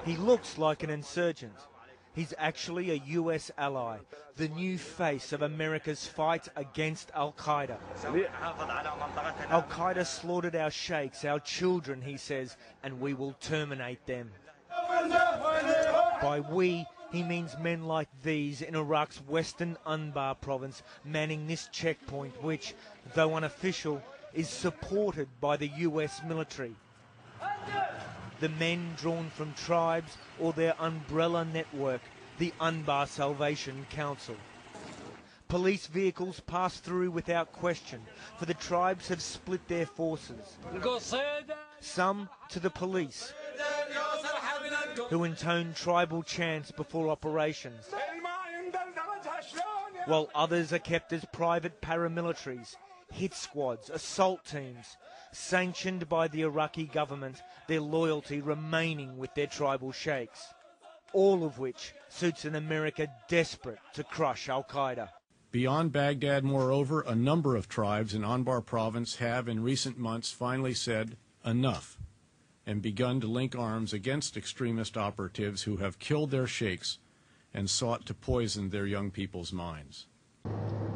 He looks like an insurgent. He's actually a US ally, the new face of America's fight against Al-Qaeda. Al-Qaeda slaughtered our sheikhs, our children, he says, and we will terminate them. By we, he means men like these in Iraq's western Anbar province manning this checkpoint which, though unofficial, is supported by the US military. The men drawn from tribes or their umbrella network, the Anbar Salvation Council. Police vehicles pass through without question, for the tribes have split their forces. Some to the police, who intone tribal chants before operations, while others are kept as private paramilitaries, hit squads, assault teams, sanctioned by the Iraqi government, their loyalty remaining with their tribal sheikhs. All of which suits an America desperate to crush Al-Qaeda. Beyond Baghdad, moreover, a number of tribes in Anbar province have in recent months finally said enough and begun to link arms against extremist operatives who have killed their sheikhs and sought to poison their young people's minds.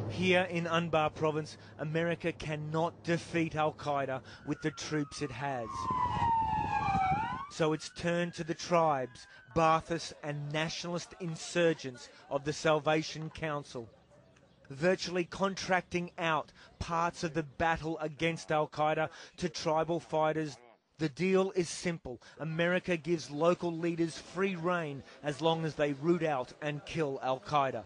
Here in Anbar province, America cannot defeat Al-Qaeda with the troops it has. So it's turned to the tribes, Ba'athist and nationalist insurgents of the Salvation Council, virtually contracting out parts of the battle against Al-Qaeda to tribal fighters. The deal is simple. America gives local leaders free rein as long as they root out and kill Al-Qaeda.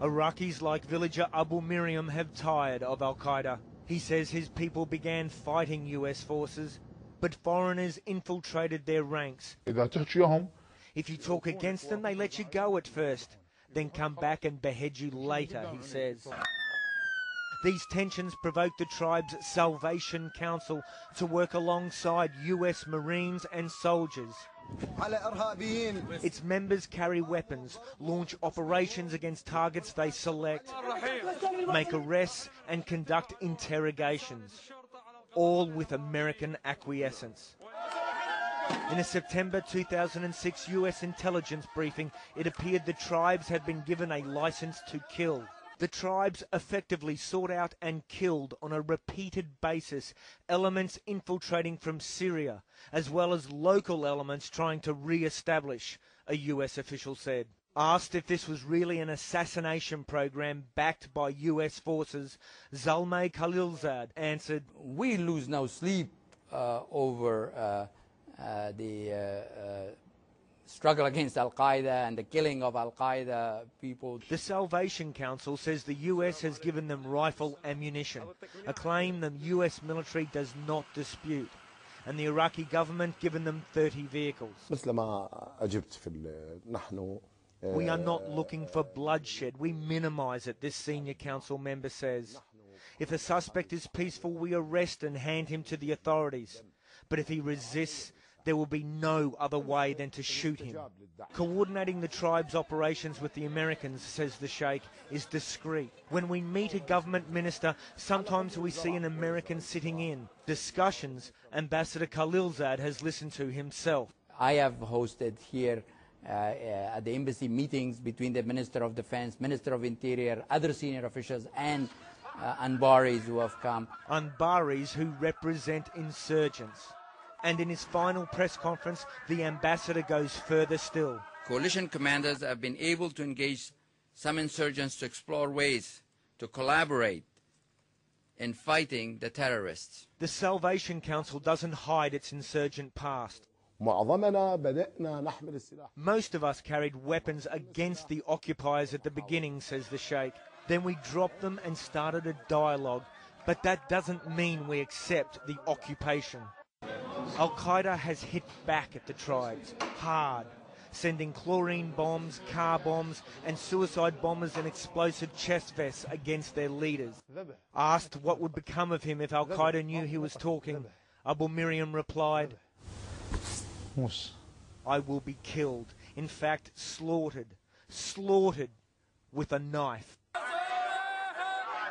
Iraqis like villager Abu Miriam have tired of Al-Qaeda. He says his people began fighting US forces, but foreigners infiltrated their ranks. If you talk against them, they let you go at first, then come back and behead you later, he says. These tensions provoked the tribe's Salvation Council to work alongside US Marines and soldiers. Its members carry weapons, launch operations against targets they select, make arrests and conduct interrogations, all with American acquiescence. In a September 2006 US intelligence briefing, it appeared the tribes had been given a license to kill. The tribes effectively sought out and killed on a repeated basis elements infiltrating from Syria, as well as local elements trying to re-establish, a US official said. Asked if this was really an assassination program backed by US forces, Zalmay Khalilzad answered, "We lose no sleep over the struggle against Al-Qaeda and the killing of Al-Qaeda people." The Salvation Council says the US has given them rifle ammunition, a claim the US military does not dispute, and the Iraqi government given them 30 vehicles. We are not looking for bloodshed. We minimize it, this senior council member says. If a suspect is peaceful, we arrest and hand him to the authorities. But if he resists, there will be no other way than to shoot him. Coordinating the tribe's operations with the Americans, says the Sheikh, is discreet. When we meet a government minister, sometimes we see an American sitting in. Discussions Ambassador Khalilzad has listened to himself. I have hosted here at the embassy meetings between the Minister of Defense, Minister of Interior, other senior officials, and Anbaris who have come. Anbaris who represent insurgents. And in his final press conference, the ambassador goes further still. Coalition commanders have been able to engage some insurgents to explore ways to collaborate in fighting the terrorists. The Salvation Council doesn't hide its insurgent past. Most of us carried weapons against the occupiers at the beginning, says the Sheikh. Then we dropped them and started a dialogue. But that doesn't mean we accept the occupation. Al-Qaeda has hit back at the tribes, hard, sending chlorine bombs, car bombs and suicide bombers and explosive chest vests against their leaders. Asked what would become of him if Al-Qaeda knew he was talking, Abu Miriam replied, "I will be killed, in fact slaughtered with a knife.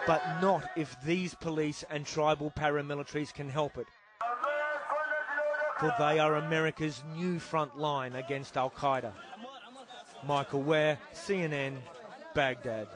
But not if these police and tribal paramilitaries can help it." for they are America's new front line against Al-Qaeda. Michael Ware, CNN, Baghdad.